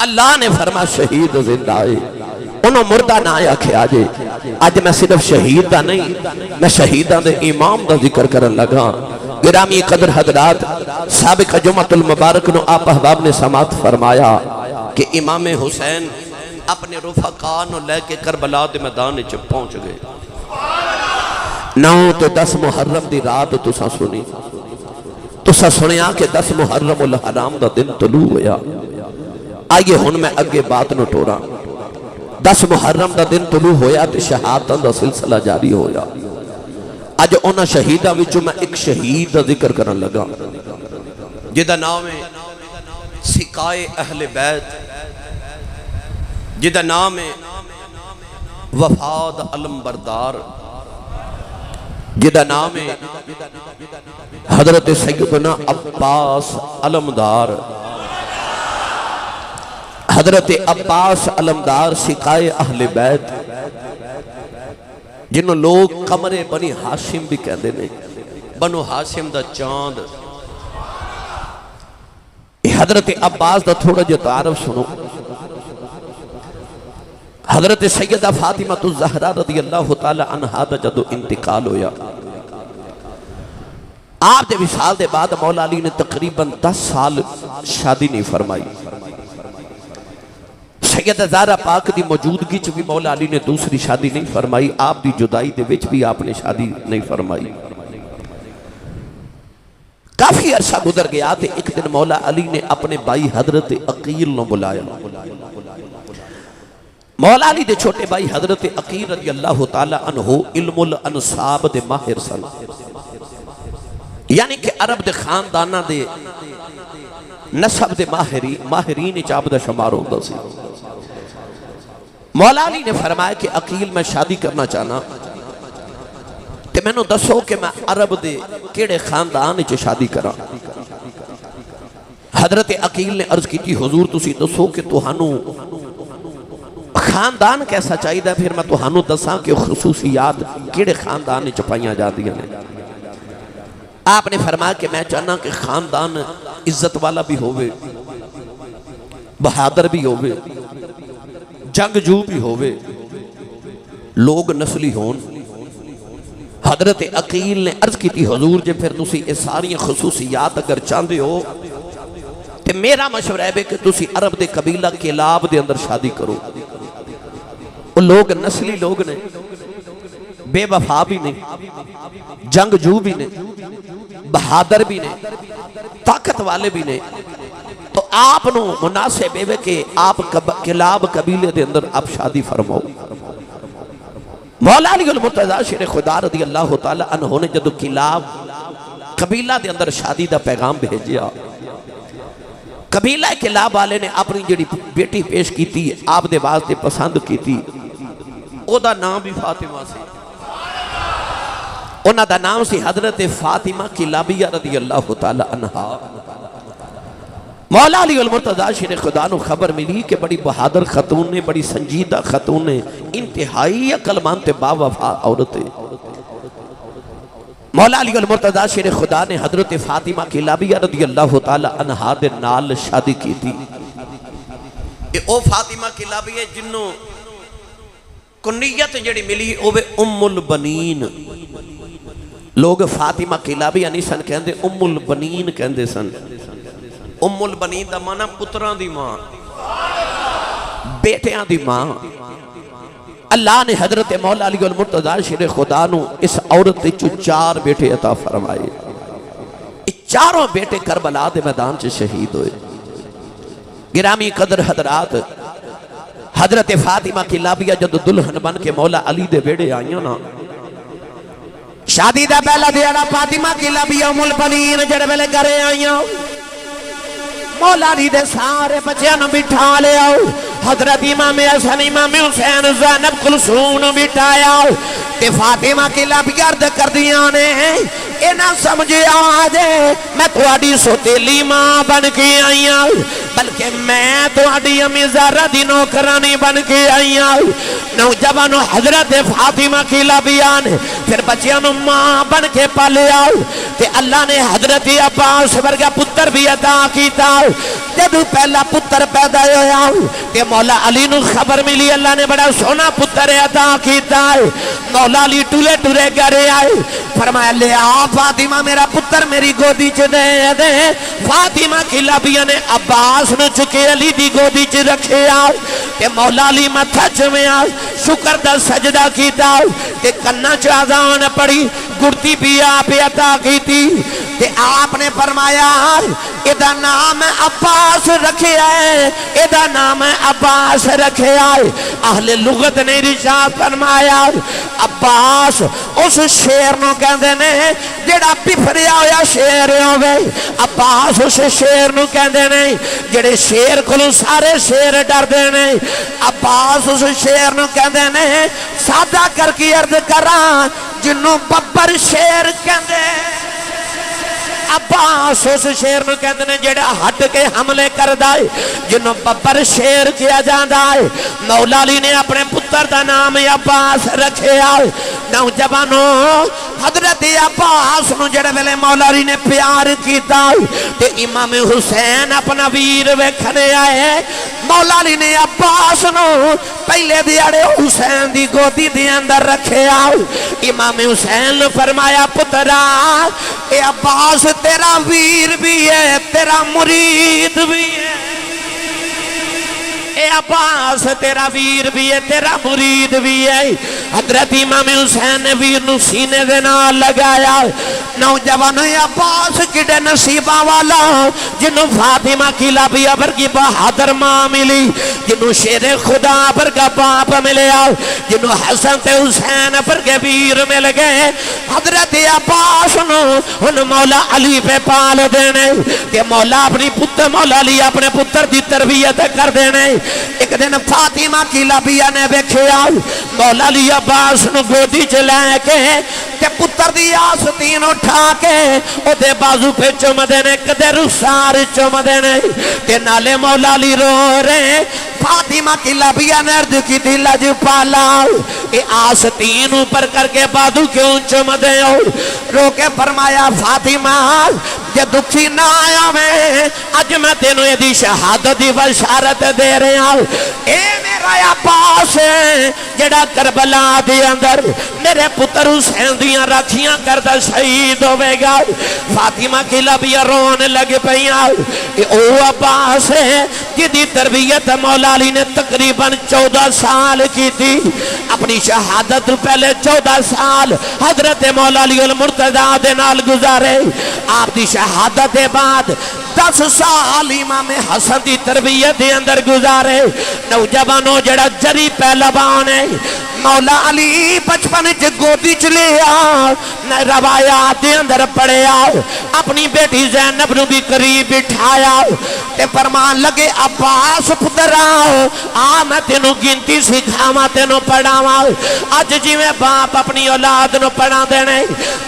اللہ نے فرما شہید زندہ ہے، انہوں مردہ نہ آیا کہ آجے۔ آج میں صرف شہید دا نہیں، میں شہیدان دے امام دا ذکر کرن لگا۔ گرامی قدر حضرات، سابق جمعۃ المبارک نو آپ احباب نے سماعت فرمایا کہ امام حسین اپنے رفقا نو لے کے کربلا دے میدان چ پہنچ گئے۔ 9 تے 10 محرم دی رات تسا سنی، تسا سنیا کہ 10 محرم الحرام دا دن طلوع ہویا۔ آئیے ہن میں اگے بات نو ٹورا۔ 10 محرم دا دن طلوع ہویا تے شہادتاں دا سلسلہ جاری ہویا۔ اج انہاں شہیداں وچوں میں ایک شہید دا ذکر کرن لگا جدا نام ہے سقائے اہل بیت، جدا نام ہے وفاد علمبردار، جدا نام ہے حضرت سیدنا عباس علمدار۔ حضرت عباس علمدار سقائے اہل بیت، جنہوں لوگ قمر بنی ہاشم بھی کہندے نے، بنو ہاشم دا چاند۔ حضرت عباس دا تھوڑا جو تعارف سنو۔ حضرت سیدہ فاطمہ الزہرا رضی اللہ تعالی عنہا دا جدو انتقال ہویا، آپ دے وصال دے بعد مولا علی نے تقریباً 10 سال شادی نہیں فرمائی۔ سیدہ زہرا پاک دی موجودگی چ بھی مولا علی نے دوسری شادی نہیں فرمائی، آپ دی جدائی دے وچ بھی آپ نے شادی نہیں فرمائی۔ کافی عرصہ گزر گیا تے ایک دن مولا علی نے اپنے بھائی حضرت عقیل نو بلایا۔ مولا علی دے چھوٹے بھائی حضرت عقیل رضی اللہ تعالی عنہ علم الانصاب دے ماہر سن، یعنی کہ عرب دے خاندانہ دے نسب دے ماہرین چاب دا شمار ہوتا سی۔ مولا علی نے فرمایا کہ عقیل میں شادی کرنا چاہنا تے میں نو دسو کہ میں عرب دے کیڑے خاندان چے شادی کرا۔ حضرت عقیل نے عرض کی تھی حضور تسی دسو کہ توہانو خاندان کیسا چاہیے دا، پھر میں توہانو دساں کہ خصوصیات کیڑے خاندان چے پائیاں جا دیا نے۔ آپ نے فرمایا کہ میں چاہنا کہ خاندان عزت والا بھی ہوئے، بہادر بھی ہوئے، جنگجو بھی ہوئے، لوگ نسلی ہون۔ حضرت عقیل نے عرض کی تھی حضور جے پھر تسی اس ساری خصوصیات اگر چاندے ہو تے میرا مشورہ ہے کہ تسی عرب دے قبیلہ کلاب دے اندر شادی کرو۔ وہ لوگ نسلی لوگ نے، بے وفا بھی نہیں، جنگجو بھی نہیں، بہادر بھی نہیں، طاقت والے بھی نہیں، تو آپ نو مناسب ہے کہ آپ کلاب قبیلے دے اندر آپ شادی فرماؤ۔ مولا علی المرتضی شیر خدا رضی اللہ تعالی عنہ نے جدو کلاب قبیلہ دے اندر شادی دا پیغام بھیجیا، قبیلہ کلاب والے نے اپنی جڑی بیٹی پیش کی تھی آپ دے واسطے پسند کی تھی، او دا نام بھی فاطمہ سے، انہاں دا نام سی حضرت فاطمہ کلابیہ رضی اللہ تعالی عنہا۔ مولا علی المرتضی شیر خدا نو خبر ملی کہ بڑی بہادر خاتون نے، بڑی سنجیدہ خاتون نے، انتہائی عقل مند تے با وفا عورت ہے۔ مولا علی المرتضی شیر خدا نے حضرت فاطمہ کلابیہ رضی اللہ تعالی عنہا دے نال شادی کی تھی۔ او فاطمہ کلابیہ جنوں کنیت جڑی ملی اوے ام البنین، لوگ فاطمہ کلابیہ نہیں سن کہندے، ام البنین کہندے سن۔ ام البنین دا مانا پتران دی ماں، بیٹیاں دی ماں۔ اللہ نے حضرت مولا علی المرتضی شیر خدا نو اس عورت چو 4 بیٹے عطا فرمائے۔ یہ 4 بیٹے کربلا دے میدان سے شہید ہوئے۔ گرامی قدر حضرات، حضرت فاطمہ کلابیہ جدو دلہن بن کے مولا علی دے بیڑے آئیاں نا، شادی دا پہلا دیڑا فاطمہ کلابیہ ام البنین جڑے ویلے کرے آئیاں، مولا علی دے سارے بچیاں نو بٹھا لے آؤ، حضرت امام حسن امام حسین زینب کلثوم نو بٹھایا تے فاطمہ کی لب گرد کر دیا نے اے نہ سمجھے آجے میں تھوڑی سوتیلی ماں بن کے آئی ہوں بلکہ میں تھوڑی امی زہرا دی نوکرانی بن کے آئی ہوں نوجوانو حضرت فاطمہ کی لبیان پھر بچیاں نو ماں بن کے پالے آؤ تے اللہ نے حضرت عباس ورگا پتر بھی عطا کیتا جب پہلا پتر پیدا ہویا تے مولا علی نو خبر ملی اللہ نے بڑا سونا پتر عطا کیتا مولا علی ٹولے ٹورے گھرے آئے فرمایا لے آ فاطمہ میرا پتر میری گودی چ دے دے فاطمہ کی لبیاں نے عباس نو چکے علی دی گودی چ رکھے آؤ تے مولا علی متھا چویں آؤ شکر دا سجدہ کیتا تے کنا چ اذان پڑھی گڑتی بھی آپ عطا کی تھی تے آپ نے فرمایا ادا نام عباس رکھے آئے ادا نام عباس رکھے آئے اہل لغت نے رشاد فرمایا عباس اس شیر نو کہندے نے جڑا پفریا ہویا شیر ہوے عباس اس شیر نو کہندے نے جڑے شیر کولوں سارے شیر ڈردے نے عباس اس شیر نو کہندے نے سادہ کر کے عرض کراں جنوں ببر شیر کہندے عباس اس شیر نو کہندے نے جڑا ہٹ کے حملے کردا ہے جنوں ببر شیر کیا جاندا ہے مولا علی نے اپنے پتر دا نام عباس رکھیا نوجوانو حضرت عباس نو جڑے ویلے مولا علی نے پیار کیتا تے امام حسین اپنا ویر ویکھنے آئے مولا علی نے عباس نو پہلے دیاڑے حسین دی گودی دے اندر رکھیا امام حسین نے فرمایا پترا اے عباس تیرا ویر بھی ہے تیرا مرید بھی ہے اے عباس تیرا ویر بھی ہے تیرا مرید بھی ہے حضرت امام حسین نے ویر نو سینے دے نال لگایا نوجوان عباس کڈے نصیبہ والا جنوں فاطمہ کی لبیا ورگی بہادر ماں ملی جنوں شیر خدا ورگا باپ ملیا جنوں حسن تے حسین ورگے ویر مل گئے حضرت عباس نو ہن مولا علی پہ پال دینے کہ مولا اپنی پتر مولا علی اپنے پتر دی تربیت کر دینے ایک دن فاطمہ کی لبیا نے بیکھیا مولا علی عباس نو گودی چ لے کے تے پتر دی آستین اٹھا کے او دے بازو پہ چم دینے کدے رخسار چم دینے تے نالے مولا علی رو رہے فاطمہ کی لبیا نے عرض کی دی لج پالا اے آستین اوپر کر کے بازو کیوں چم دے رو کے فرمایا فاطمہ یہ دکھی نہ آیا میں اج میں تینوں یہ دی شہادت دی بشارت دے رہے ہوں اے میرا عباس جڑا کربلا دے اندر میرے پتر حسین دیاں راکھیاں کردہ شہید ہوئے گا فاطمہ کی لبیا رونے لگ پئیاں او عباس ہے جدی تربیت مولا علی نے تقریباً 14 سال کی تھی اپنی شہادت پہلے 14 سال حضرت مولا علی المرتضیٰ دے نال گزارے آپ دی شہادت بعد 10 سال امام حسن دی تربیت دے اندر گزارے نوجوانوں جڑا جری پہلوان ہے مولا علی بچپن چ گودی چ لیا روایات دے اندر پڑھیا اپنی بیٹی زینب نو بھی قریب بٹھایا تے فرمان لگے عباس پترا آ میں تینوں گنتی سکھاواں تینوں پڑھاواں اج جویں باپ اپنی اولاد نو پڑھا دینے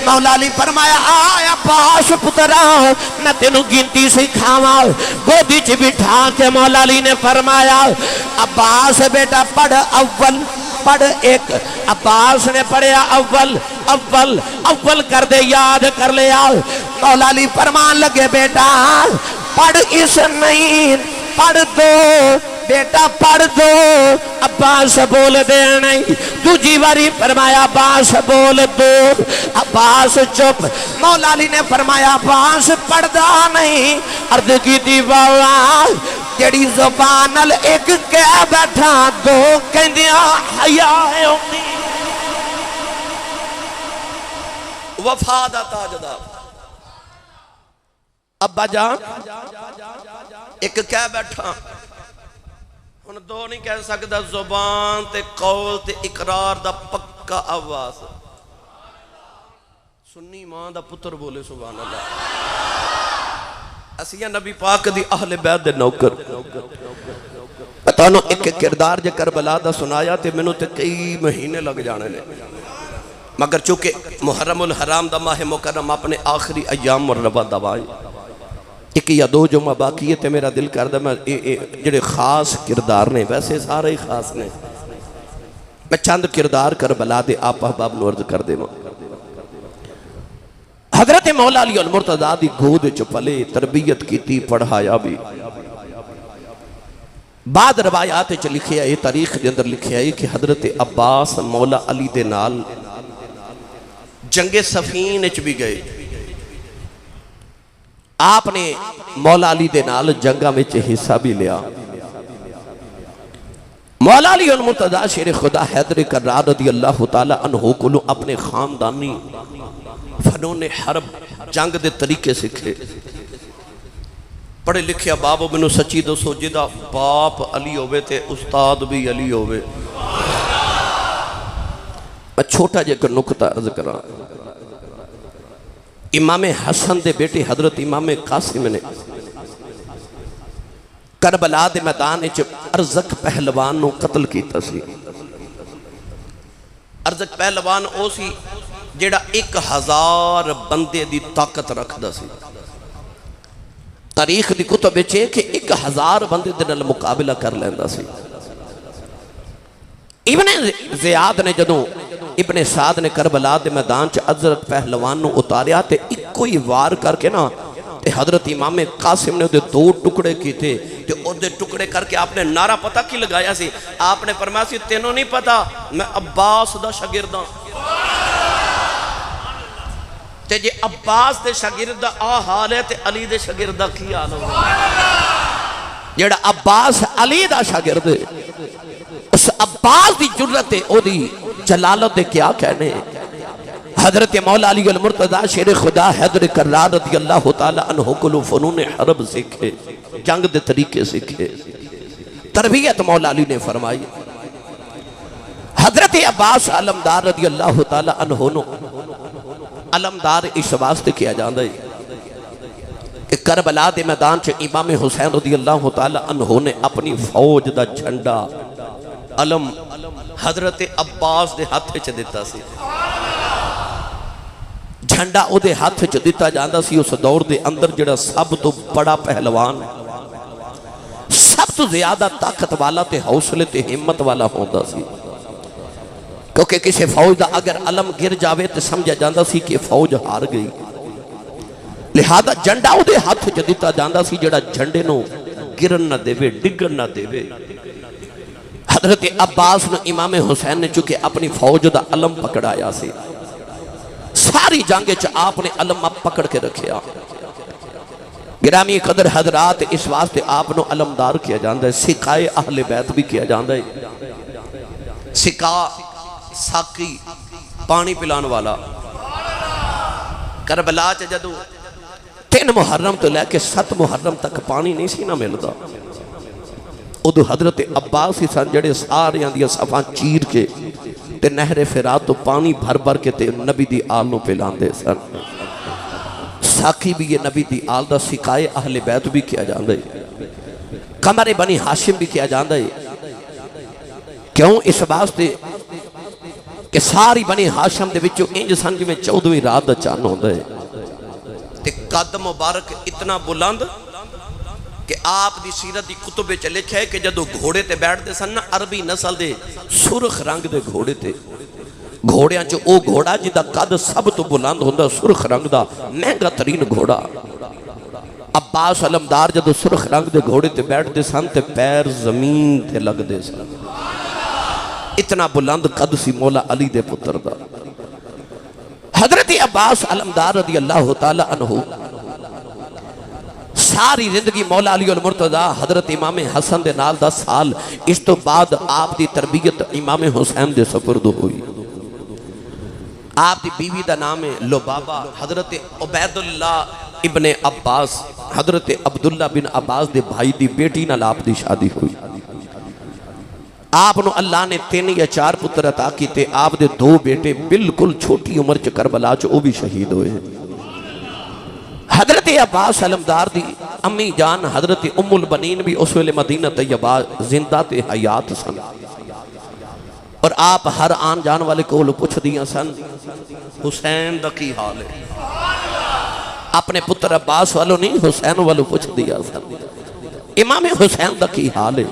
مولا علی فرمایا آ عباس پترا میں تینوں گنتی سکھاواں گودی چ بٹھا کے مولا علی نے فرمایا عباس بیٹا پڑھ اول پڑھ ایک عباس نے پڑھیا اول اول اول کر دے یاد کر لیا مولا علی فرمان لگے بیٹا پڑھ اس نہیں پڑھ دو بیٹا پڑھ دو عباس بول دے نہیں دوجی باری فرمایا عباس بول دو عباس چپ مولا علی نے فرمایا عباس پڑھ دا نہیں عرض کی دی والا جڑی زبان ایک کہہ بیٹھا دو کہندیاں حیا ہے امید وفا دا تاجدار ابا جان ایک کہہ بیٹھا ہن دو نہیں کہہ سکتا زبان تے قول تے اقرار دا پکا آواز سنی ماں دا پتر بولے سبحان اللہ اسیاں نبی پاک دی اہل بیت دے نوکر پتانو ایک کردار جے کربلا دا سنایا تے منو تے کئی مہینے لگ جانے نے مگر چونکہ محرم الحرام دا ماہ مکرم اپنے آخری ایام مربع دوائی ایک یا دو جمعہ باقی ہے تے میرا دل کردہ میں جڑے خاص کردار نے ویسے سارے ہی خاص نے میں چند کردار کربلا دے آپ احباب نورد کر دے حضرت مولا علی المرتضیٰ دی گود چپلے تربیت کی تھی پڑھایا بھی بعد روایات چ لکھے آئے تاریخ دے اندر لکھے آئے کہ حضرت عباس مولا علی دے نال جنگ صفین اچ بھی گئے آپ نے مولا علی دے نال جنگا میں حصہ بھی لیا مولا علی المرتضیٰ شیر خدا حیدر کرار رضی اللہ تعالی عنہ کو اپنے خاندانی فنون حرب جنگ دے طریقے سکھے پڑھے لکھیا بابو منو سچی دوسو جدہ باپ علی ہوئے تے استاد بھی علی ہوئے میں چھوٹا جے کر نکتہ عرض کرا امام حسن دے بیٹے حضرت امام قاسم نے کربلا دے میدان ارزق پہلوان نو قتل کیتا سی ارزق پہلوان او سی جیڑا 1000 بندے دی طاقت رکھ دا سی تاریخ دی کتب بچے کہ 1000 بندے دن مقابلہ کر لیندہ سی ابن زیاد نے جدوں ابن سعد نے کربلا دے میدان چ حضرت پہلوان نو اتاریا تے ایک کوئی وار کر کے نا تے حضرت امام قاسم نے دے 2 ٹکڑے کی تھے تے او دے ٹکڑے کر کے آپ نے نعرہ پتہ کی لگایا سی آپ نے فرمایا سی تینوں نہیں پتا میں عباس دا شاگرداں تے جے عباس دے شاگردہ آ حال ہے تے علی دے شاگردہ کی حال ہو جیڑا عباس علی دا شاگرد ہے اس عباس دی جرت ہے او دی جلالت دے کیا کہنے حضرت مولا علی المرتضیٰ شیر خدا حیدر کرار رضی اللہ تعالی عنہ کو فنون حرب سکھے جنگ دے طریقے سکھے تربیت مولا علی نے فرمائی حضرت عباس علمدار رضی اللہ تعالی عنہ نو علمدار اس واسطے کیا جاندہ ہے کہ کربلا دے میدان چ امام حسین رضی اللہ تعالی عنہ نے اپنی فوج دا جھنڈا علم حضرت عباس دے ہاتھ چ دیتا سی جھنڈا او دے ہاتھ چ دیتا جاندہ سی اس دور دے اندر جڑا سب تو بڑا پہلوان سب تو زیادہ طاقت والا تے حوصلے تے ہمت والا ہوندہ سی کیونکہ کسی فوج دا اگر علم گر جاوے تے سمجھا جاندہ سی کہ فوج ہار گئی لہذا جھنڈا او دے ہاتھ چ دیتا جاندہ سی جڑا جھنڈے نو گرن نہ دے وے ڈگن نہ دے وے حضرت عباس نے امام حسین نے چکے اپنی فوج دا علم پکڑایا سی ساری جنگے چ آپ نے علم اب پکڑ کے رکھیا گرامی قدر حضرات اس واسطے آپ نے علمدار کیا جاندہ ہے سکائے اہل بیت بھی کیا جاندہ ہے سکا ساکی پانی پلان والا کربلا چ جدو 3 محرم تو لے کے 7 محرم تک پانی نہیں سی نہ ملدا ادو حضرت عباس ہی سن جڑے سارے اندیا صفان چیر کے تے نہر فرات تو پانی بھر بھر کے تے نبی دی آل نو پلان دے سن ساکی بھی یہ نبی دی آل دا سکائے اہل بیت بھی کیا جاندہ ہے قمر بنی ہاشم بھی کیا جاندہ ہے کیوں اس واسطے کہ ساری بنی ہاشم دے وچوں انج سنج میں 14ویں رات دا چان ہوندہ ہے تے قد مبارک اتنا بلند کہ آپ دی سیرت دی کتبے چلے چھے کہ جدو گھوڑے تے بیٹھ دے سن عربی نسل دے سرخ رنگ دے گھوڑے تے گھوڑیاں چو او گھوڑا جدہ قد سب تو بلند ہوندہ سرخ رنگ دا مہنگا ترین گھوڑا عباس علمدار جدو سرخ رنگ دے گھوڑے تے بیٹھ دے سن تے پیر زمین تے لگ دے سن اتنا بلند قد سی مولا علی دے پتر دا حضرت عباس علمدار رضی اللہ تعالی عنہ ساری زندگی مولا علی المرتضیٰ حضرت امام حسن دے نال 10 سال اس تو بعد آپ دی تربیت امام حسین دے سپرد ہوئی آپ دی بیوی دا نام ہے لبابہ حضرت عبید اللہ ابن عباس حضرت عبداللہ بن عباس دے بھائی دی بیٹی نال آپ دی شادی ہوئی آپ نو اللہ نے 3 یا 4 پتر عطا کی تے آپ دے 2 بیٹے بالکل چھوٹی عمر چ کربلا چ او بھی شہید ہوئے حضرت عباس علمدار دی امی جان حضرت ام البنین بھی اس ویلے مدینہ طیبہ زندہ تے حیات سن، اور آپ ہر آن جان والے کو پوچھ دیا سن حسین دا کی حال ہے، اپنے پتر عباس والوں نہیں حسین والوں پوچھ دیا سن امام حسین دا کی حال ہے۔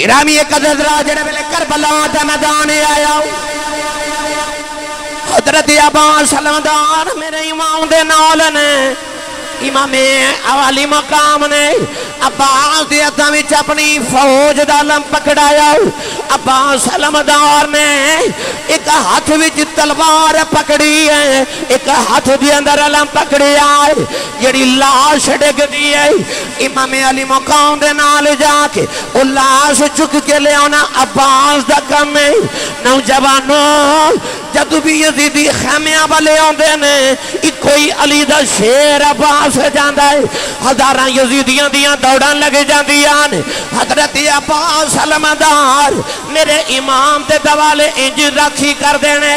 گرامی قدر جڑے ویلے کربلا دا میدان آیا حضرت عباس علمدار میرے امام دے نال نے، امام اوالی مقام نے عباس دی ہتھاں وچ اپنی فوج دا علم پکڑایا۔ عباس علمدار نے ایک ہاتھ وچ تلوار پکڑی ہے، ایک ہاتھ دے اندر علم پکڑیا ہے، جڑی لاش ڈگ دی ہے امام علی مقام دے نال جا کے او لاش چک کے لے آنا عباس دا کم ہے۔ نوجوانوں جدو بھی یزیدی خیمیاں والے آندے نے ایک کوئی علی دا شیر عباس جاندہ ہے، ہزاراں یزیدیاں دیاں دوڑاں لگ جاندیاں نے۔ حضرت عباس علمدار میرے امام تے دوالے انج راکھی کر دینے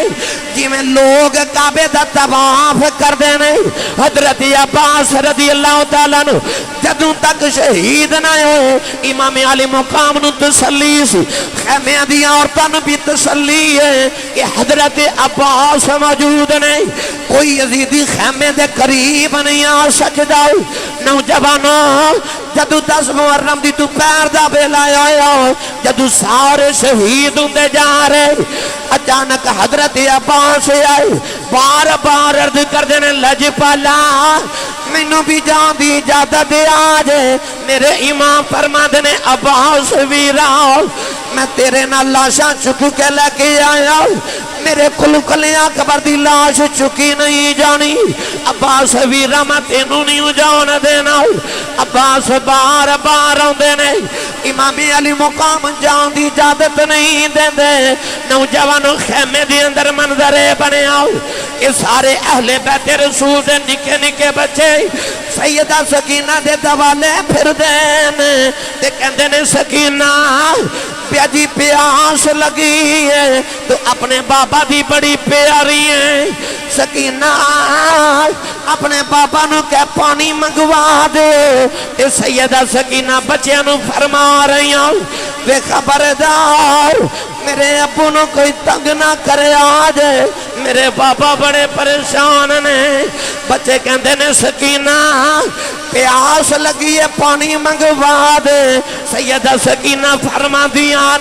جی میں لوگ کعبے دا طواف کر دینے۔ حضرت عباس رضی اللہ تعالیٰ نو جدوں تک شہید نہ ہو امام علی مقام نو تسلی سی، خیمیاں دیاں عورتاں نو بھی تسلی ہے کہ حضرت عباس موجود نہیں، کوئی یزیدی خیمے دے قریب نہیں آ سکتا۔ نوجوانوں جدو 10 محرم دی تو پیر دا بیلا آیا جدو سارے شہید ہوندے جا رہے، اچانک حضرت عباس آئے، بار بار عرض کر دینے لج پالا مینوں بھی جان دی اجازت دے آجے۔ میرے امام فرما دینے عباس ویراؤ میں تیرے نہ لاشاں چکو کے لے کے آیا، میرے کلکلیاں قبر دی لاش چکی نہیں جانی، عباس ویرہ میں تینوں نہیں جان دینا۔ عباس بار بار آن دینے امام علی مقام جان دی اجازت نہیں دے دے۔ نوجوانوں خیمے دی اندر منظرے بنے آؤ، یہ سارے اہل بیت رسول دے نکے نکے بچے سیدہ سکینہ دے دوالے پھر دین تے کہندے نے سکینہ پیاجی پیاس لگی ہے تو اپنے بابا دی بڑی پیاری ہے، سکینہ اپنے بابا نو کہ پانی منگوا دے۔ اے سیدہ سکینہ بچیاں نو فرما رہی ہوں بے خبردار میرے ابو نو کوئی تنگ نہ کرے آج، میرے بابا بڑے پریشان نے۔ بچے کہندے نے سکینہ پیاس لگی ہے پانی منگوا دے۔ سیدہ سکینہ فرما دیاں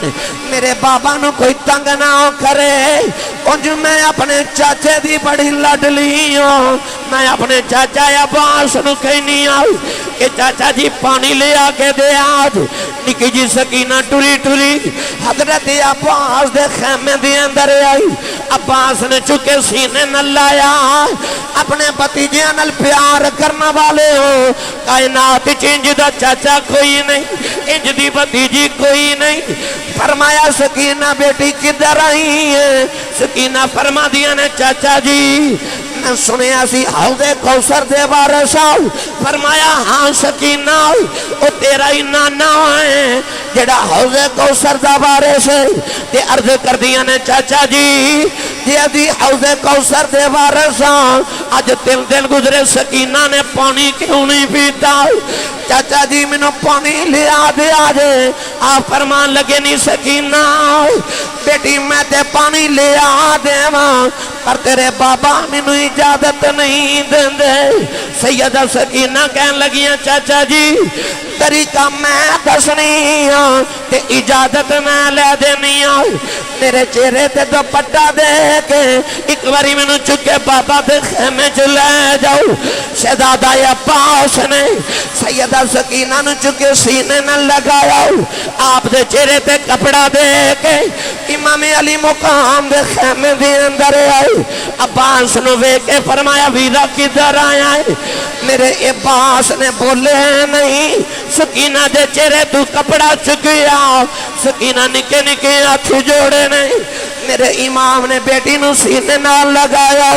میرے بابا نو کوئی تنگ نہ کرے، انج میں اپنے چاچے دی بڑی لڈلی ہوں، میں اپنے چاچا عباس نو کہنی آؤ کہ چاچا جی پانی لے آکے دے آج۔ نکی جی سکینہ ٹوری ٹوری حضرت عباس دے خیمے دی اندر آئی، عباس نے چکے سینے نہ لایا، اپنے بھتیجے نال پیار کرنا والے ہو، کائنات انج دا چاچا کوئی نہیں، انج دی بھتیجی کوئی نہیں۔ فرمایا سکینہ بیٹی کدھر آئی ہے؟ سکینہ فرما دیا نے چاچا جی میں سنیا سی حوض کوثر دے وارث آؤ۔ فرمایا ہاں سکینہ او تیرا ہی نانا ہے جڑا حوض کوثر دا وارث ہے۔ تے عرض کر دیا نے چاچا جی جی ادھی حوض کوثر دے وارث آؤ، آج 3 دن گزرے سکینہ نے پانی کیوں نہیں پیتا؟ چاچا جی منو پانی لیا دے آجے۔ آپ فرمان لگے نہیں سکینہ بیٹی میں تے پانی لیا دے ماں پر تیرے بابا منو اجازت نہیں دیں دے۔ سیدہ سکینہ کہنے لگیاں چاچا جی طریقہ میں دسنی ہوں تے اجازت میں لے دینی ہوں۔ میرے چہرے تے دوپٹہ دے کے ایک باری منو چکے بابا دے خیمے چلے جاؤ۔ شہزادہ عباس نے سیدہ سکینہ نو چکے سینے نہ لگایا، آپ دے چہرے تے کپڑا دے کے امام علی مقام دے خیمے دے اندر آئے۔ عباس نو وے کے فرمایا ویرہ کدھر آیا ہے؟ میرے عباس نے بولے نہیں، سکینہ دے چہرے تو کپڑا چکیا۔ سکینہ نکے نکے ہاتھ جوڑے نہیں، میرے امام نے بیٹی نو سینے نہ لگایا۔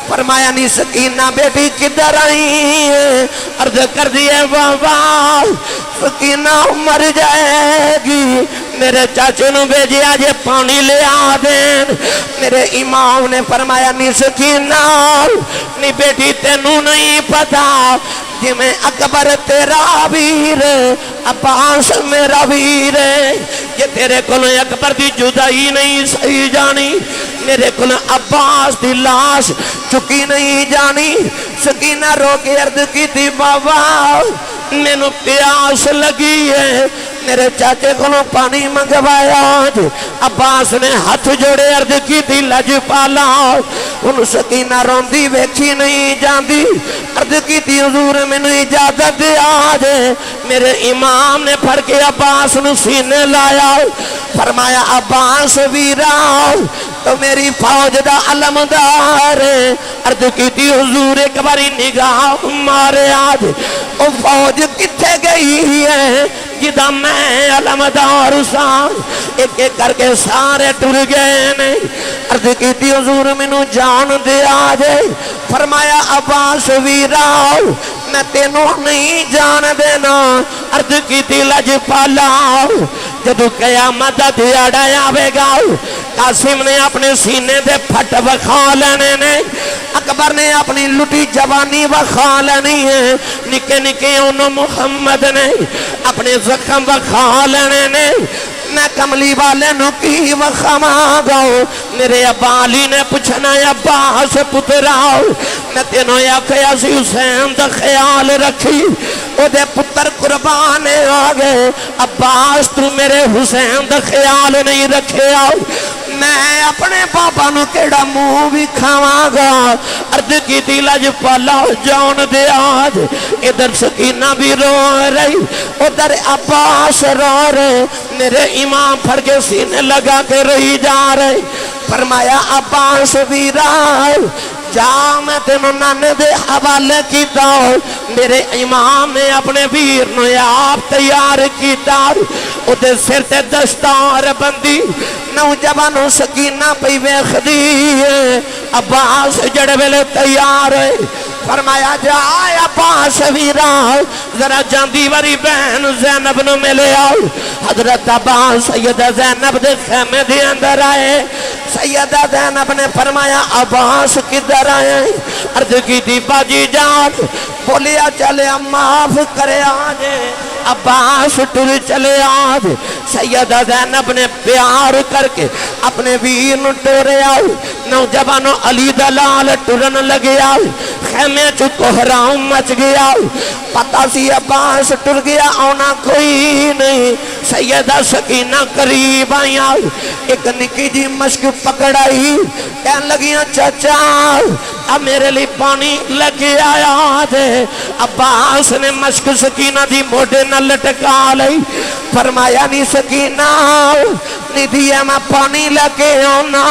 فرمایا نہیں سکینہ بیٹی کدھر آئی ہے؟ عرض کر دیے واہ واہ سکینہ مر جائے گی میرے چاچے نو بھیجیا جے پانی لے آ دین۔ میرے امام نے فرمایا نی سکینہ نی بیٹی تینوں نہیں پتا جی میں اکبر تیرا ویر عباس میرا ویر یہ تیرے کل اکبر دی جدائی نہیں سہی جانی میرے کل عباس دی لاش چکی نہیں جانی۔ سکینہ رو کے عرض کی تھی بابا مینوں پیاس لگی ہے میرے چاچے کو پانی منگوایا جو عباس نے ہاتھ جوڑے عرض کی تھی لجپالا ان سکینہ روندی ویکھی نہیں جاندی عرض کی تھی حضور میں نے اجازت دیا جے میرے امام نے پھڑ کے عباس نو سینے لایا فرمایا عباس ویرا تو میری فوج دا علمدار عرض کی تھی حضور ایک باری نگاہ مارے آج او فوج کتھے گئی ہے جدا میں علمدار سان ایک ایک کر کے سارے ٹر گئے نہیں عرض کی تھی حضور میں نو جان دیا جے فرمایا عباس ویراؤ میں تینوں نہیں جان دینا عرض کی تھی لجپالا جدو قیامت دیاڑا آوے گا قاسم نے اپنے سینے دے پھٹ وکھا لینے نے اکبر نے اپنی لٹی جوانی وکھا لینی ہے نکے نکے انہوں محمد نے اپنے زخم وکھا لینے نے میں کملی والے نو کی وخما گاؤں میرے ابالی نے پوچھنا عباس پتراؤ میں تینوں یا قیاسی حسین دا خیال رکھی او دے پتر قربان آگے عباس تو میرے حسین دا خیال نہیں رکھے آؤ میں اپنے بابا نو کیڑا منہ بھی کھاواں گا عرض کی تھی لجپالا جان دے آج ادھر سکینہ بھی رو رہی ادھر عباس رو رہے میرے امام پھڑ کے سینے لگا کے رہی جا رہے فرمایا عباس ویرا جا میں تینوں نانے دے حوالے کیتا میرے امام نے اپنے ویر نو آپ تیار کیتا ادھے سر تے دستار بندی نوجوانوں سکینہ پہ ویخ دی عباس جڑے ویلے تیار ہے فرمایا جا عباس ویرا ذرا جاندی وری بہن زینب نو ملے آؤ حضرت عباس سیدہ زینب دے خیمے دے اندر آئے سیدہ زینب نے فرمایا عباس کدھر آئے عرض کی تھی باجی جان بولیا چلے معاف کرے آجے عباس ٹر چلے آج سیدہ زینب نے پیار کر کے اپنے ویر نو ٹورے آؤ نوجوانوں علی دلال ٹرن لگے آؤ خیمے چو کوہراؤں مچ گیا پتہ سی عباس ٹر گیا آنا کوئی نہیں سیدہ سکینہ قریب آئی آؤ ایک نکی جی مشک پکڑائی کہن لگیاں چچا اب میرے لیے پانی لگے آیا دے عباس نے مشک سکینہ دی موڑے نہ لٹکا لئی فرمایا نہیں سکینہ نہیں دیا میں پانی لگے آنا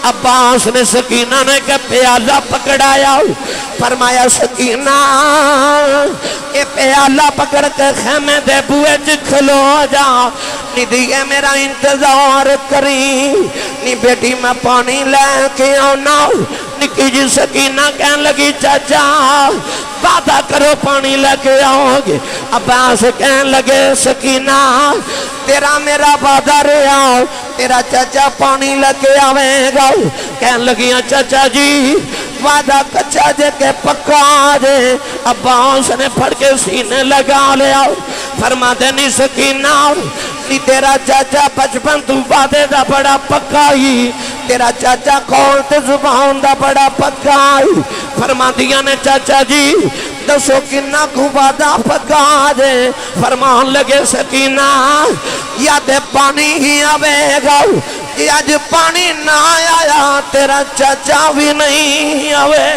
عباس نے سکینہ نے کہ پیالہ پکڑایا فرمایا سکینہ اے پیالہ پکڑ کے خیمے دے بوئے جکھلو جا نہیں دیا میرا انتظار کری نہیں بیٹی میں پانی لے کے آنا نکی جی سکینہ کہن لگی چاچا وعدہ کرو پانی لے کے آؤ گے عباس کہن لگے سکینہ تیرا میرا وعدہ رہا تیرا چاچا پانی لے کے آویں گا کہن لگیاں چاچا جی وعدہ کچا جے کے پکا دے عباس نے پھڑ کے سینے لگا لیا فرما دے نہیں سکینہ نہیں تیرا چاچا بچپن تو وعدے دا بڑا پکا ہی تیرا چاچا کون تے زبان دا بڑا پکا ہی فرما دیا نے چاچا جی دسو کنہ کو وعدہ پکا دے فرمان لگے سکینہ یا دے پانی ہی آوے گا کہ آج پانی نہ آیا تیرا چاچا بھی نہیں آوے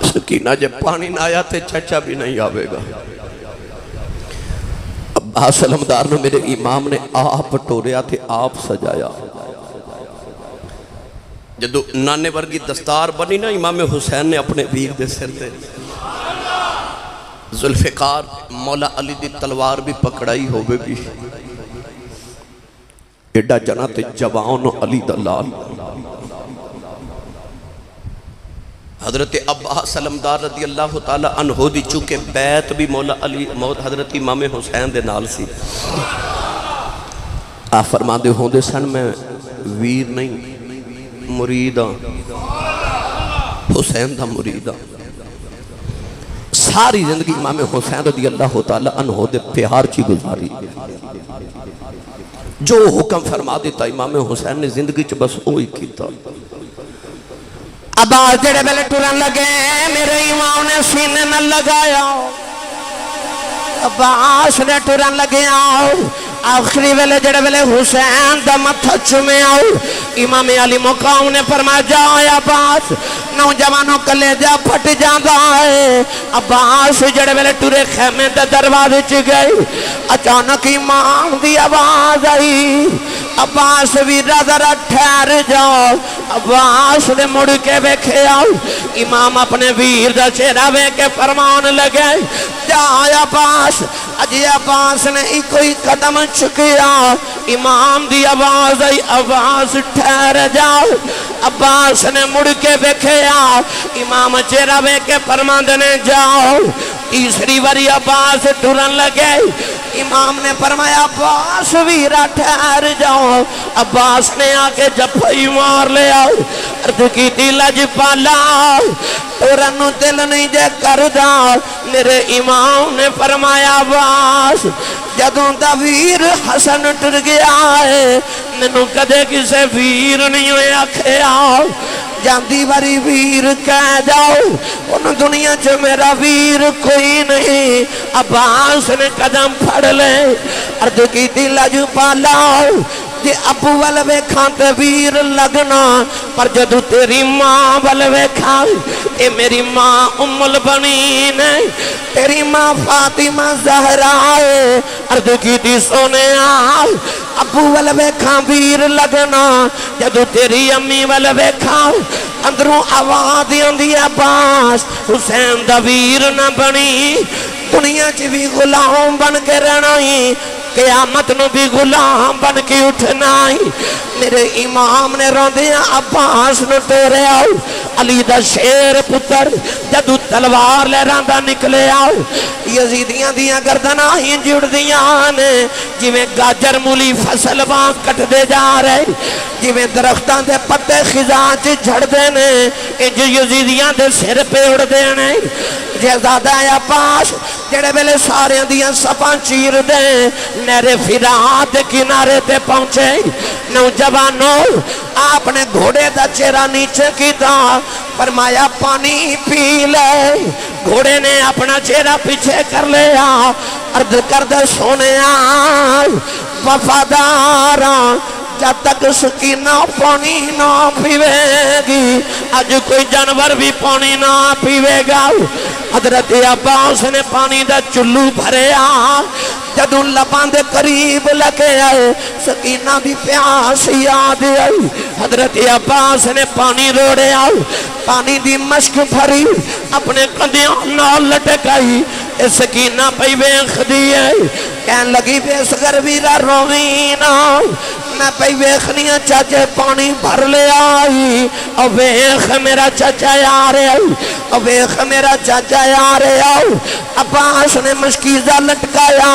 سکینہ جب پانی نہ آیا تے چچا بھی نہیں آوے گا عباس علمدار نے میرے امام نے آپ ٹوریا تھے آپ سجایا جدو نانے ورگی دستار بنی نا امام حسین نے اپنے ویر دے سر دے ذوالفقار مولا علی دی تلوار بھی پکڑائی ہوئے بھی ایڈا جنت جوان علی دلال حضرت عباس علمدار رضی اللہ تعالی عنہ دی چونکہ بیت بھی مولا علی حضرت امام حسین دے نال سی آپ فرما دے ہوں دے سن میں ویر نہیں مرید حسین دا مرید ساری زندگی امام حسین رضی اللہ تعالی عنہ دے پیار چی گزاری جو حکم فرما دیتا امام حسین نے زندگی چ بس وہی کیتا عباس جڑے بیلے ٹرن لگے میرے امام نے سینے نہ لگایا عباس نے ٹرن لگے آخری ویلے جڑے ویلے حسین دا متھا چومے امام علی مقام نے فرمایا جا عباس نوجوانوں کلیجہ پھٹ جاندا ہے عباس جڑے ویلے ٹرے خیمے دے دروازے چ گئے اچانک امام دی آواز آئی عباس ویرا ذرا ٹھہر جاؤ عباس نے مڑ کے ویکھے امام اپنے ویر دا چہرہ ویکھ کے فرمان لگے جا عباس اجی عباس نے ہی کوئی قدم چکیا امام دی آواز آئی عباس ٹھہر جاؤ عباس نے مڑ کے ویکھیا امام چہرہ ویکھ کے فرمان دینے جاؤ تیسری واری عباس ٹرن لگے امام نے فرمایا عباس ویرا ٹھہر جاؤ عباس نے آکے جپائی مار لے عرض کی لج پالا ٹرنو دل نہیں جے کر دا میرے امام نے فرمایا عباس جدوں دا ویر حسن ٹر گیا ہے مینوں کدے کسے ویر نہیں ہوئے آکھیا جاندی باری ویر کہہ جاؤ ان دنیا چ میرا ویر کوئی نہیں عباس نے قدم پھڑ لے عرض کی لج پالا جے ابو والوے کھانتے ویر لگنا پر جدو تیری ماں والوے کھان اے میری ماں ام البنین ہے تیری ماں فاطمہ زہرا ہے عرض کی سونے ابو والوے کھان ویر لگنا جدو تیری امی والوے کھان اندروں آواز دی عباس حسین دا ویر نہ بنی دنیا چ بھی غلام بن کے رہنا ہی قیامت نو بھی غلام بن کے اٹھنا ہی میرے امام نے روندیاں عباس نو ٹورے علی دا شیر پتر جدو تلوار لے راندہ نکلے یزیدیاں دیاں گردناں ہی جڑ دیاں نے جویں گاجر مولی فصل وہاں کٹ دے جا رہے جویں درختاں دے پتے خزاں چ جھڑ دے نے انج یزیدیاں دے سر پہ اڑ دے نے جہزادہ عباس جڑے ویلے سارے دیاں سپاں چیر دے نہر فرات کنارے تے پہنچے نوجوانوں آپ نے گھوڑے دا چہرہ نیچے کی دا فرمایا پانی پی لے گھوڑے نے اپنا چہرہ پیچھے کر لیا عرض کر دے سونے وفاداراں جب تک سکینہ پانی نہ پیوے گی آج کوئی جانور بھی پانی نہ پیوے گا حضرت عباس نے پانی دا چلو بھرے جدوں لبان دے قریب لگے آئے سکینہ دی پیاس یاد آئی حضرت عباس نے پانی روڑے پانی دی مشک بھری اپنے قدیاں نال لٹکائی سکینہ پہ ویخ دیئے کہن لگی بے سگر ویرا روینا میں پہ ویخنیاں چاچے پانی بھر لے آئی اور ویخ میرا چاچا یارے آئی اور ویخ میرا چاچا یارے آئی عباس نے مشکیزہ لٹکایا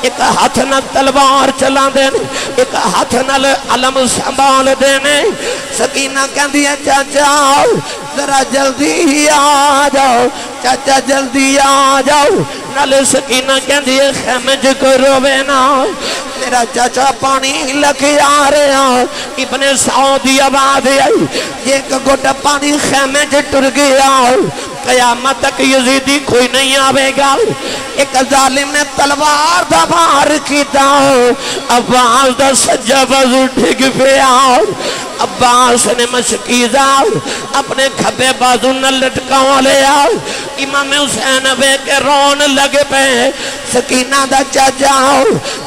ایک ہاتھ نہ تلوار چلا دینے ایک ہاتھ نہ علم سنبھال دینے سکینہ کہن دیا چاچا ذرا جلدی آ جاؤ چاچا جلدی آ جاؤ نالے سکینہ کہن دیا خیمج کو روے نا میرا چاچا پانی لکھی آ رہے ہیں ابن سعودی آباد آئی ایک گھٹا پانی خیمج ٹر گیا قیامت تک یزیدی کوئی نہیں آوے گا ایک ظالم نے تلوار دا بار کیتا عباس دا سجا بازو ٹھگ پہ عباس نے مشکیزہ اپنے کھبے بازو نہ لٹکاؤ لیا امام حسین بے کے رون لگ پہ سکینہ دا چاچاؤ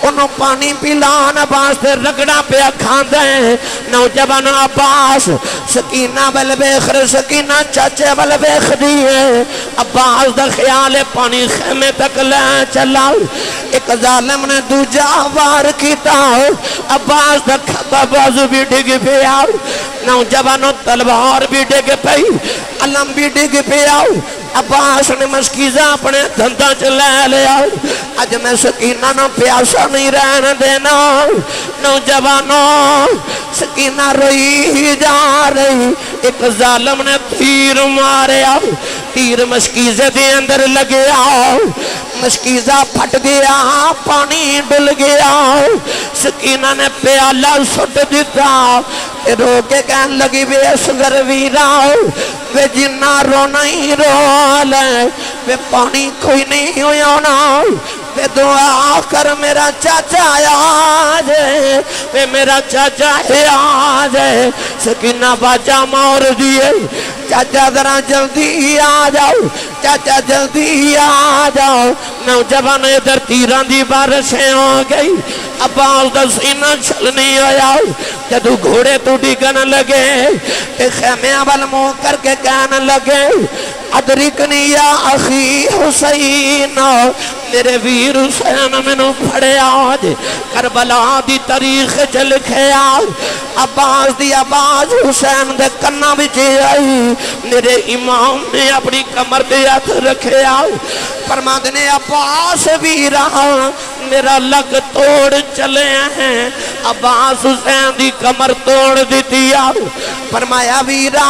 انہوں پانی پلان عباس تے رگڑا پہ کھان دیں نوجوان عباس سکینہ بل بیخر سکینہ چاچے بل بیخ دیئے عباس دا خیال پانی خیمے تک لے چلا ایک ظالم نے دوجہ وار کیتا عباس دا کھبا بازو بھی ڈگ پہ آؤ نوجوانوں تلوار بھی ڈگ پہ علم بھی ڈگ پہ آؤ عباس نے مشکیزہ اپنے دھندہ چلے لیا آج میں سکینہ نہ پیاسا نہیں رہن دینا نوجوانوں سکینہ روئی جا رہی ایک ظالم نے تیر مارے تیر مشکیزہ دے اندر لگیا مشکیزہ پھٹ گیا پانی ڈل گیا سکینہ نے پیالہ سٹ دیتا رو کے کہن لگی بے سگر ویرا بے جنہ رو نہیں رو لے بے پانی کوئی نہیں ہونا بے دعا کر میرا چاچا آجے بے میرا چاچا آجے سکینہ باچا مور دیئے چاچا ذرا جلدی آ جاؤ چاچا جلدی آ جاؤ نوجوان ادھر تیران دی بارشیں ہو گئی عباس دا سینہ چھلنی آیا جدو گھوڑے تو ڈگن لگے تے خیمے اول مو کر کے کہنے لگے ادرکنی یا اخی حسین میرے ویر حسین منو پھڑے آج کربلا دی تاریخ چل کھیا عباس دی عباس حسین دے کنہ بچے آئی میرے امام نے اپنی کمر دے ہاتھ رکھے آئی فرماندنے عباس ویرا میرا لگ توڑ چلے ہیں عباس حسین دی کمر توڑ دیتی آئی فرمایا ویرا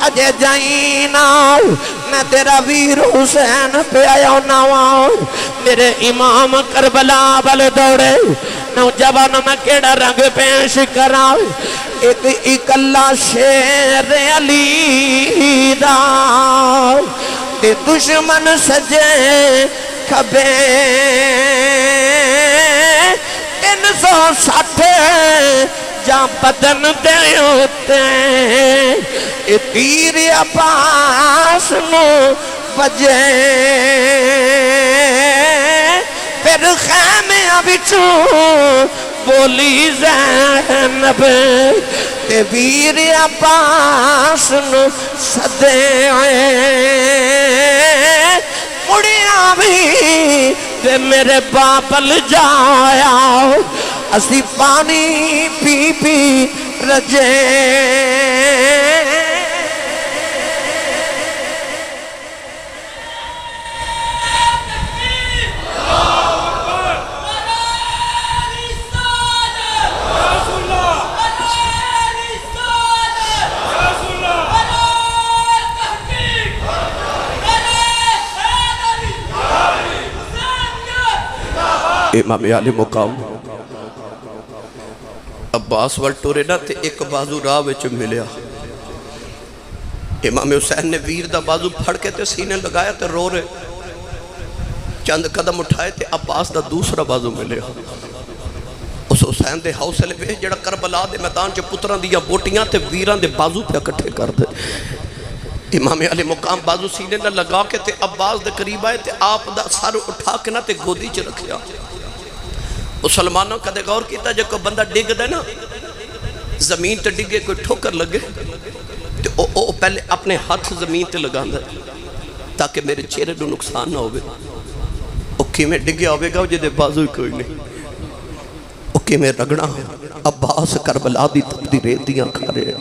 اجے جائینا میں تیرا ویر حسین پہ آیا نواؤ میرے امام کربلا بل دوڑے نوجوان میں کیڑا رنگ پیش کراؤ ایک اکلا شیر علی دا تے دشمن سجے کھبے 360 جا بدن دے ہوتے تیر عباس نو بجے پھر خیمے بچوں بولی زینب تے ویر عباس نو سدے مڑیاں بھی تے میرے بابل جایا اسی پانی پی پی رجے امام علی مقام عباس والٹورے نہ تے ایک بازو راہ وچ ملیا امام حسین نے ویر دا بازو پھڑ کے تے سینے لگایا تے رو رہے چند قدم اٹھائے تے عباس دا دوسرا بازو ملیا اس حسین دے حوصلے پہ جڑا کربلا دے میدان چ پتراں دیاں بوٹیاں تے ویراں دے بازو پہ اکٹھے کر دے امام علی مقام بازو سینے نہ لگا کے تے عباس دے قریب آئے تے آپ دا سر اٹھا کے نہ تے گودی چ رکھیا مسلمانوں کا دے غور کیتا جب کوئی بندہ ڈگ دے نا زمین تے ڈگے کوئی ٹھوکر لگے تو او پہلے اپنے ہاتھ زمین تے لگا دے تاکہ میرے چہرے نو نقصان نہ ہوئے اوکے میں ڈگے ہوئے گا جدے بازو کوئی نہیں اوکے میں رگڑا عباس کربلا دی تبدی ریتیاں کھا رہے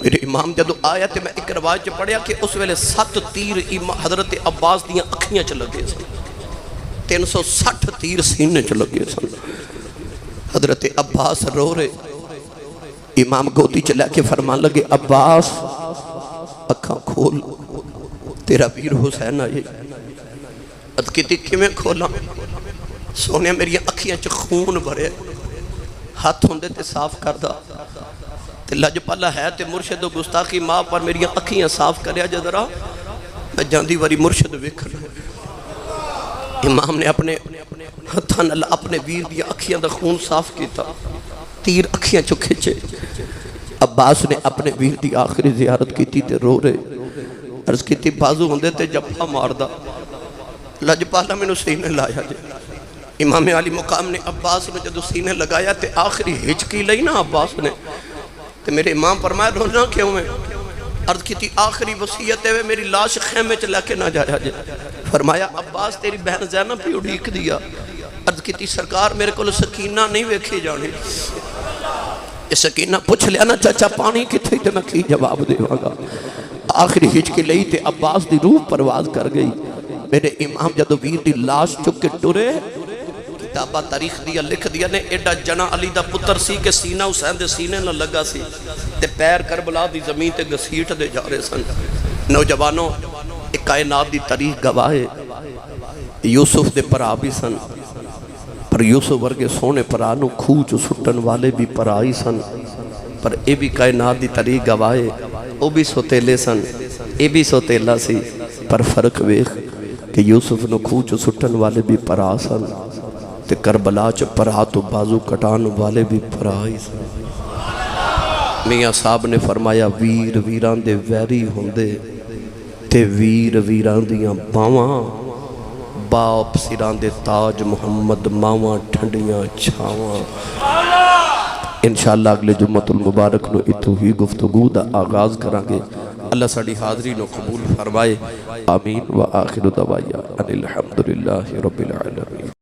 میرے امام جدو آیا تے میں ایک روایت پڑھیا کہ اس ویلے 7 تیر حضرت عباس دیاں اکھیاں چ لگے سن 360 تیر سینے چ لگے سن حضرت عباس رو رہے امام گودی چلا کے فرمان لگے عباس اکھاں کھول تیرا ویر حسین آئے اد کی تکھی میں کھولا سونے میری اکھیاں چ خون بھرے ہاتھ ہوندے تے صاف کردہ تے لج پالا ہے تے مرشد و گستاخی ماں پر میری اکھیاں صاف کریا جدرا میں جاندی واری مرشد ویکھنا امام نے اپنے ہتھاں نال اپنے ویر دیا اکھیاں دا خون صاف کیتا، تیر اکھیاں چو کھچے۔ عباس نے اپنے ویر دی آخری زیارت کیتی تے رو رہے، عرض کیتی بازو ہوندے تے جپا ماردہ، لجپالا میں نو سینے لایا جے۔ امام علی مقام نے عباس نے جدو سینے لگایا تے آخری ہچکی لئی نا عباس نے، تے میرے امام فرمایا رونا کیوں میں؟ عرض کیتی آخری وصیت ہے میری لاش خیمے چ لے کے نہ جایا جے۔ فرمایا عباس تیری بہن زینب بھی اڑیک دیا۔ عرض کیتی سرکار میرے کو سکینہ نہیں ویکھی جانی۔ یہ سکینہ پوچھ لیا نا چاچا پانی کتھے تے میں کی جواب دے گا۔ آخری ہچکی لئی تے عباس دی روح پرواز کر گئی۔ میرے امام جدو ویر دی لاش چک کے ٹرے، کتابہ تاریخ دیا لکھ دیا نے ایڈا جنا علی دا پتر سی کہ سینہ حسین دے سینے نہ لگا سی تے پیر کربلا دی زمین تے گسیٹ دے جا رہے سن۔ نوجوانوں ایک کائنات دی تاریخ گواہے یوسف دے پرا بھی سن، پر یوسف ورگے سونے پرانو کھوچ سٹن والے بھی پرائی سن، پر اے بھی کائنات دی تاریخ گواہے او بھی سوتیلے سن، اے بھی سوتیلہ سی، پر فرق ویخ کہ یوسف نو کھوچ سٹن والے بھی پرا سن تے کربلا چ پرا تو بازو کٹان والے بھی پرائی سن۔ میاں صاحب نے فرمایا ویر ویران دے ویری ہوندے تے ویر ویران دیاں باواں، باپ سران دے تاج محمد ماواں ٹھنڈیاں چھاواں۔ انشاءاللہ اگلے جمعۃ المبارک نو اتو ہی گفتگو دا آغاز کرانگے۔ اللہ ساڑی حاضری نو قبول فرمائے، آمین و آخر دعوایا ان الحمدللہ رب العالمین۔